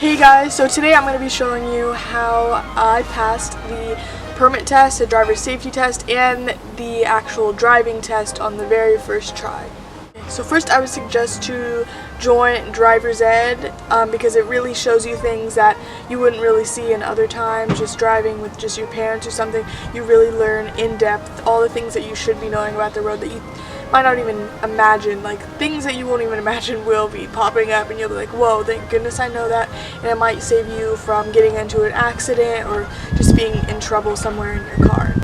Hey guys, so today I'm going to be showing you how I passed the permit test, the driver's safety test, and the actual driving test on the very first try. So first I would suggest to join driver's ed because it really shows you things that you wouldn't really see in other times. Just driving with just your parents or something, you really learn in depth all the things that you should be knowing about the road that you might not even imagine, like things that you won't even imagine will be popping up and you'll be like, whoa, thank goodness I know that, and it might save you from getting into an accident or just being in trouble somewhere in your car.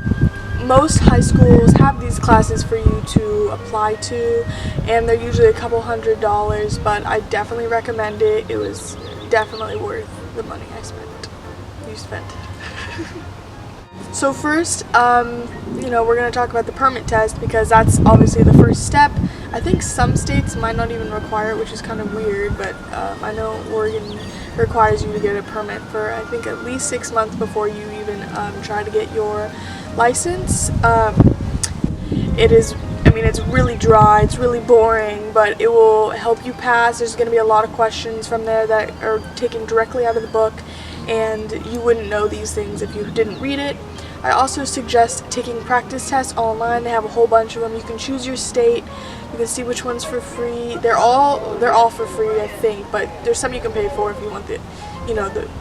Most high schools have these classes for you to apply to, and they're usually a couple $100s, but I definitely recommend it. It was definitely worth the money you spent. So first, we're going to talk about the permit test because that's obviously the first step. I think some states might not even require it, which is kind of weird, but I know Oregon requires you to get a permit for I think at least 6 months before you even try to get your license. It's really dry, it's really boring, but it will help you pass. There's going to be a lot of questions from there that are taken directly out of the book, and you wouldn't know these things if you didn't read it. I also suggest taking practice tests online. They have a whole bunch of them. You can choose your state. You can see which one's for free. They're all for free, I think, but there's some you can pay for if you want the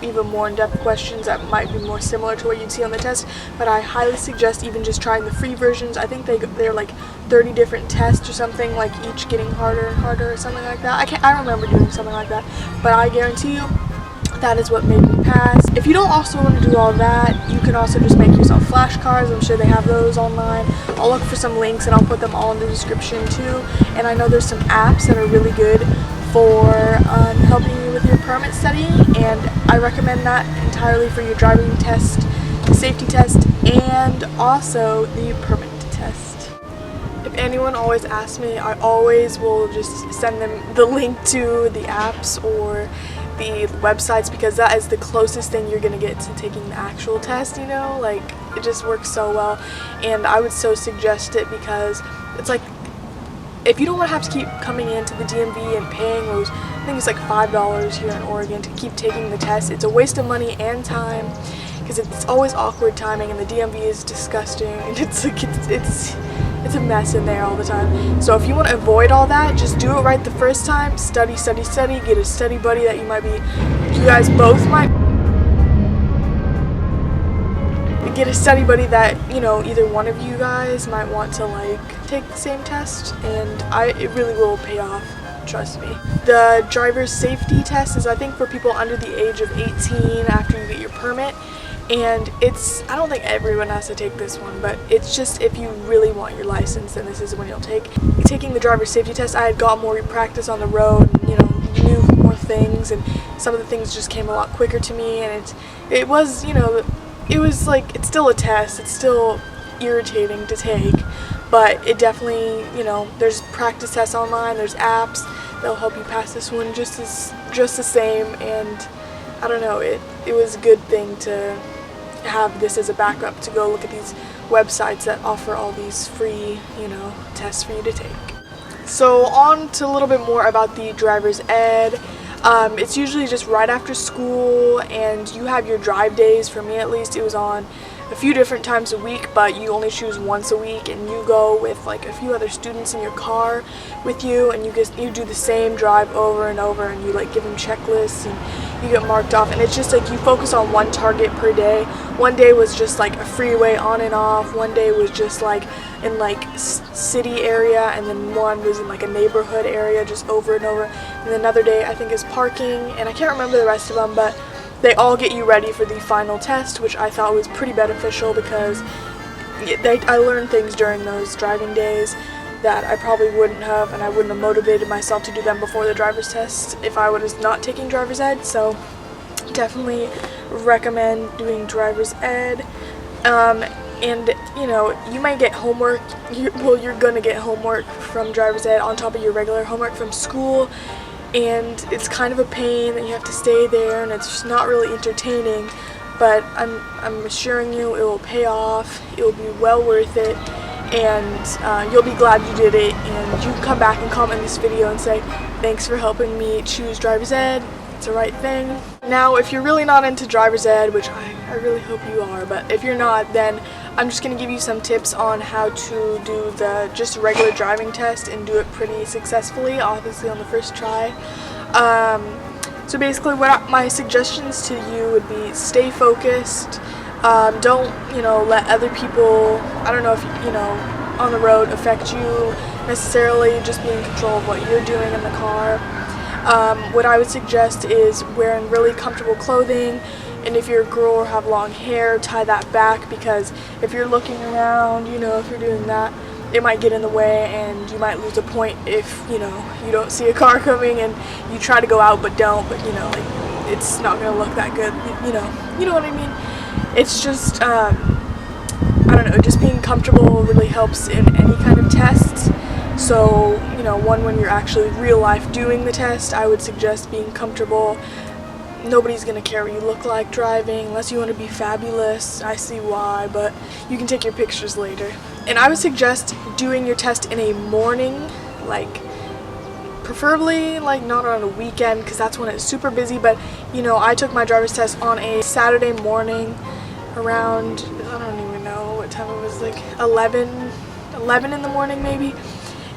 even more in-depth questions that might be more similar to what you'd see on the test. But I highly suggest even just trying the free versions. I think they're like 30 different tests or something, like each getting harder and harder or something like that. I remember doing something like that, but I guarantee you that is what made me pass. If you don't also want to do all that, you can also just make yourself flashcards. I'm sure they have those online. I'll look for some links and I'll put them all in the description too. And I know there's some apps that are really good for helping you with your permit study, and I recommend that entirely for your driving test, safety test, and also the permit test. If anyone always asks me, I always will just send them the link to the apps or the websites because that is the closest thing you're gonna get to taking the actual test, like it just works so well. And I would so suggest it because it's like, if you don't want to have to keep coming into the DMV and paying those, I think it's like $5 here in Oregon to keep taking the test, it's a waste of money and time because it's always awkward timing and the DMV is disgusting and it's a mess in there all the time. So if you want to avoid all that, just do it right the first time. Study, get a study buddy that you guys both might get a study buddy that either one of you guys might want to take the same test, and it really will pay off, trust me. The driver's safety test is I think for people under the age of 18 after you get your permit, and I don't think everyone has to take this one, but it's just if you really want your license, then this is when you'll take. Taking the driver's safety test, I had got more practice on the road, knew more things, and some of the things just came a lot quicker to me, and it was it's still a test, it's still irritating to take, but it definitely, there's practice tests online, there's apps that'll help you pass this one just the same, and I don't know, it was a good thing to have this as a backup to go look at these websites that offer all these free, tests for you to take. So on to a little bit more about the driver's ed. It's usually just right after school, and you have your drive days. For me at least, it was on a few different times a week, but you only choose once a week, and you go with like a few other students in your car with you, and you do the same drive over and over, and you give them checklists and you get marked off, and it's just you focus on one target per day. One day was just a freeway on and off, one day was just in city area, and then one was in a neighborhood area just over and over, and another day I think is parking, and I can't remember the rest of them, but they all get you ready for the final test, which I thought was pretty beneficial because I learned things during those driving days that I probably wouldn't have, and I wouldn't have motivated myself to do them before the driver's test if I was not taking driver's ed. So definitely recommend doing driver's ed. And you might get homework, you're gonna get homework from driver's ed on top of your regular homework from school, and it's kind of a pain that you have to stay there, and it's just not really entertaining, but I'm assuring you it will pay off, it will be well worth it, and you'll be glad you did it, and you can come back and comment this video and say, thanks for helping me choose driver's ed, it's the right thing. Now, if you're really not into driver's ed, which I really hope you are, but if you're not, then I'm just going to give you some tips on how to do the just regular driving test and do it pretty successfully, obviously on the first try. So basically what my suggestions to you would be stay focused. Don't, let other people, I don't know if, on the road affect you necessarily. Just be in control of what you're doing in the car. What I would suggest is wearing really comfortable clothing, and if you're a girl or have long hair, tie that back, because if you're looking around, if you're doing that, it might get in the way and you might lose a point if, you don't see a car coming and you try to go out but don't, but it's not going to look that good, you know what I mean? It's just, I don't know, just being comfortable really helps in any kind of test. So, when you're actually real life doing the test, I would suggest being comfortable. Nobody's going to care what you look like driving unless you want to be fabulous. I see why, but you can take your pictures later. And I would suggest doing your test in a morning, preferably not on a weekend, because that's when it's super busy. But I took my driver's test on a Saturday morning around, I don't even know what time it was, 11 in the morning maybe,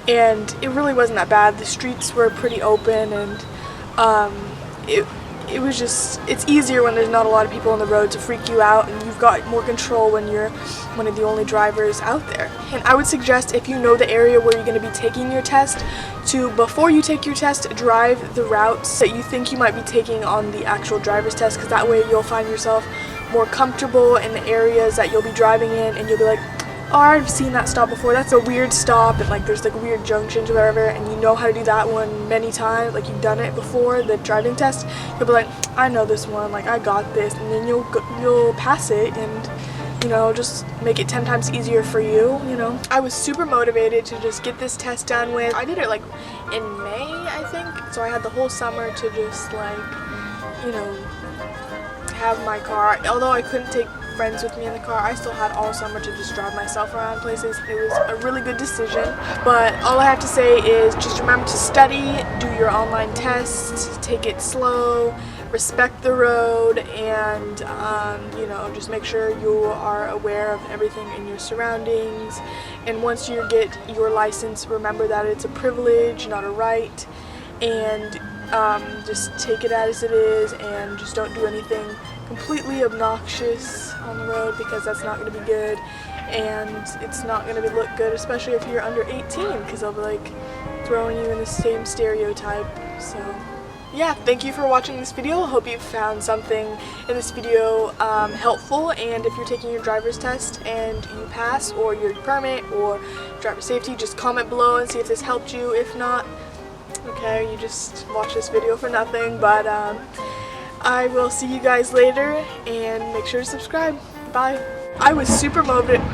and it really wasn't that bad. The streets were pretty open, and it was just, it's easier when there's not a lot of people on the road to freak you out, and you've got more control when you're one of the only drivers out there. And I would suggest, if you know the area where you're going to be taking your test, to, before you take your test, drive the routes that you think you might be taking on the actual driver's test, because that way you'll find yourself more comfortable in the areas that you'll be driving in, and you'll be like, oh, I've seen that stop before, that's a weird stop, and there's weird junctions or whatever, and you know how to do that one many times, you've done it before, the driving test. You'll be like, I know this one, I got this, and then you'll pass it, and just make it 10 times easier for you, I was super motivated to just get this test done with. I did it in May, I think, so I had the whole summer to just have my car. Although I couldn't take friends with me in the car, I still had all summer to just drive myself around places. It was a really good decision, but all I have to say is just remember to study, do your online tests, take it slow, respect the road, and just make sure you are aware of everything in your surroundings. And once you get your license, remember that it's a privilege, not a right, and just take it as it is, and just don't do anything completely obnoxious on the road, because that's not going to be good, and it's not going to look good, especially if you're under 18, because they'll be throwing you in the same stereotype. So yeah, thank you for watching this video. Hope you found something in this video helpful, and if you're taking your driver's test and you pass, or your permit, or driver safety, just comment below and see if this helped you. If not, okay, you just watch this video for nothing, but I will see you guys later, and make sure to subscribe. Bye. I was super motivated.